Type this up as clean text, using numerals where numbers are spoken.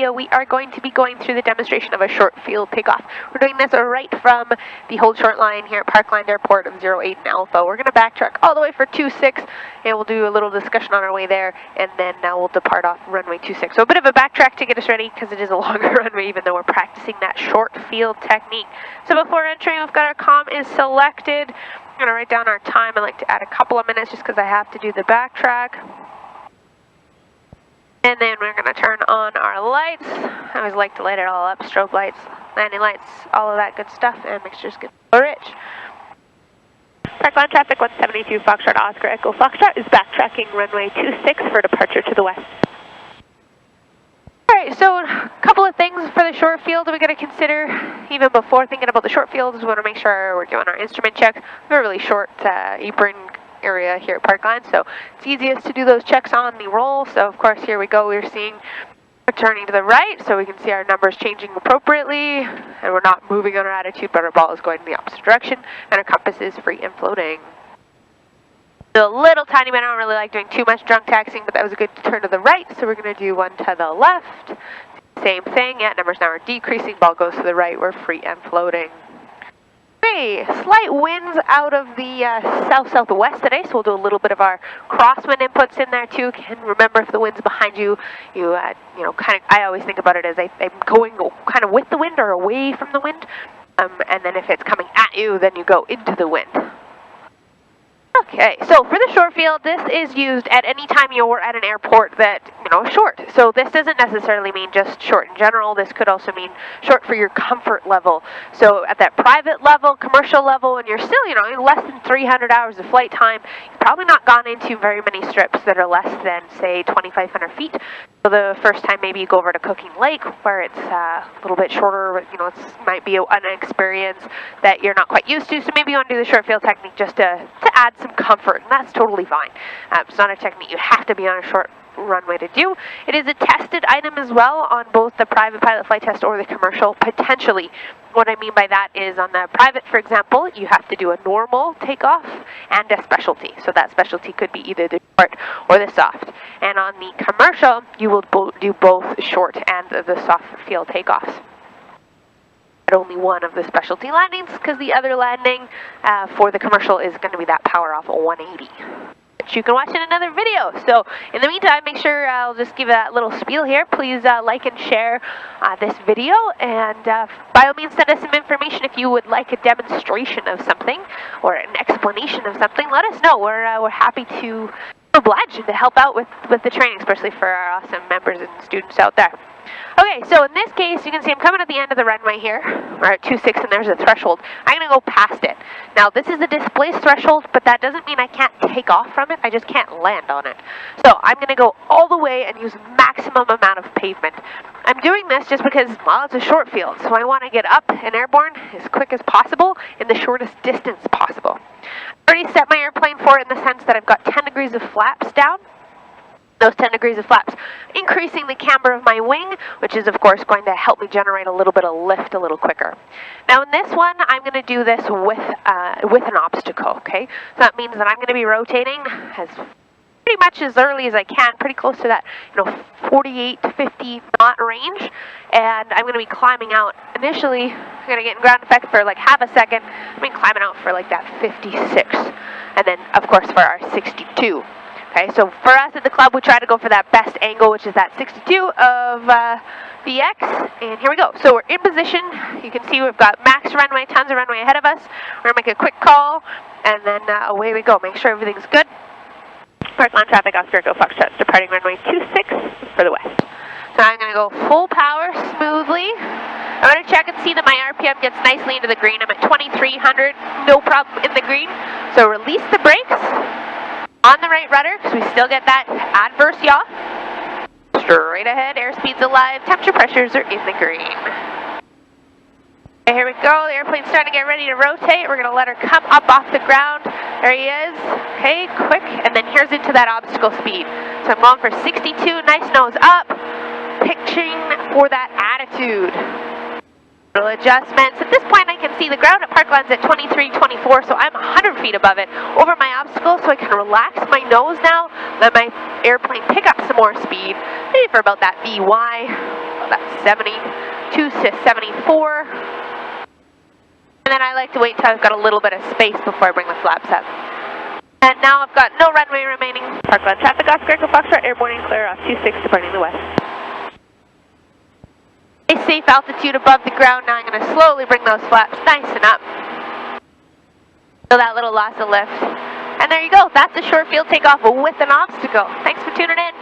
video, we are going to be going through the demonstration of a short field takeoff. We're doing this right from the hold short line here at Parkland Airport of 08 and Alpha. We're going to backtrack all the way for 26, and we'll do a little discussion on our way there, and then we'll depart off runway 26. So a bit of a backtrack to get us ready, because it is a longer runway, even though we're practicing that short field technique. So before entering, we've got our comm is selected. I'm going to write down our time. I like to add a couple of minutes just because I have to do the backtrack. And then we're going to turn on our lights. I always like to light it all up, strobe lights, landing lights, all of that good stuff, and mixtures get rich. Parkland traffic 172 Foxtrot Oscar Echo Foxtrot is backtracking runway 26 for departure to the west. Alright, so a couple of things for the short field we got to consider even before thinking about the short field. We want to make sure we're doing our instrument check. We have a really short apron area here at Parkland, so it's easiest to do those checks on the roll. So of course, here we go, we're seeing we're turning to the right, so we can see our numbers changing appropriately, and we're not moving on our attitude, but our ball is going in the opposite direction, and our compass is free and floating. So a little tiny bit, I don't really like doing too much drunk taxiing, but that was a good turn to the right, so we're going to do one to the left. Same thing, yeah, numbers now are decreasing, ball goes to the right, we're free and floating. Okay, slight winds out of the south-southwest today, so we'll do a little bit of our crosswind inputs in there too. And remember, if the wind's behind you, you know, kind of, I always think about it as I'm going kind of with the wind or away from the wind, and then if it's coming at you, then you go into the wind. Okay, so for the short field, this is used at any time you're at an airport that, you know, is short. So this doesn't necessarily mean just short in general. This could also mean short for your comfort level. So at that private level, commercial level, and you're still, you know, less than 300 hours of flight time, you've probably not gone into very many strips that are less than, say, 2,500 feet. So the first time maybe you go over to Cooking Lake, where it's a little bit shorter, you know, it might be an experience that you're not quite used to. So maybe you want to do the short field technique just to add some comfort, and that's totally fine. It's not a technique you have to be on a short runway to do. It is a tested item as well on both the private pilot flight test or the commercial, potentially. What I mean by that is on the private, for example, you have to do a normal takeoff and a specialty. So that specialty could be either the short or the soft. And on the commercial, you will do both short and the soft field takeoffs. But only one of the specialty landings, because the other landing for the commercial is going to be that power off 180. Which you can watch in another video. So in the meantime, make sure I'll just give that little spiel here. Please like and share this video, and by all means send us some information if you would like a demonstration of something or an explanation of something. Let us know. We're happy to oblige and to help out with the training, especially for our awesome members and students out there. Okay, so in this case, you can see I'm coming at the end of the runway here. We're at 26, and there's a threshold. I'm going to go past it. Now, this is a displaced threshold, but that doesn't mean I can't take off from it. I just can't land on it. So I'm going to go all the way and use maximum amount of pavement. I'm doing this just because, well, it's a short field, so I want to get up and airborne as quick as possible in the shortest distance possible. I already set my airplane for it in the sense that I've got 10 degrees of flaps down. Those 10 degrees of flaps, increasing the camber of my wing, which is of course going to help me generate a little bit of lift a little quicker. Now in this one, I'm going to do this with an obstacle, okay? So that means that I'm going to be rotating as pretty much as early as I can, pretty close to that, you know, 48 to 50 knot range, and I'm going to be climbing out. Initially, I'm going to get in ground effect for like half a second. I'm going to be climbing out for like that 56, and then of course for our 62. Okay, so for us at the club, we try to go for that best angle, which is that 62 of VX, and here we go. So we're in position. You can see we've got max runway, tons of runway ahead of us. We're going to make a quick call, and then away we go. Make sure everything's good. Parkland traffic, Oscar Echo Foxtrot, departing runway 26 for the west. So I'm going to go full power, smoothly. I'm going to check and see that my RPM gets nicely into the green. I'm at 2,300, no problem in the green. So release the brakes. On the right rudder, because we still get that adverse yaw. Straight ahead, airspeed's alive, temperature pressures are in the green. Okay, here we go, the airplane's starting to get ready to rotate. We're going to let her come up off the ground. There he is. Okay, quick, and then here's into that obstacle speed. So I'm going for 62, nice nose up, pitching for that attitude. Little adjustments. At this point I can see the ground at Parkland's at 23, 24, so I'm 100 feet above it over my obstacle, so I can relax my nose now, let my airplane pick up some more speed, maybe for about that VY that's 72 to 74. And then I like to wait until I've got a little bit of space before I bring the flaps up. And now I've got no runway remaining. Parkland traffic, Oscar Echo Foxtrot, airborne and clear off 26, departing the west. A safe altitude above the ground. Now I'm going to slowly bring those flaps nice and up. Feel that little loss of lift. And there you go. That's a short field takeoff with an obstacle. Thanks for tuning in.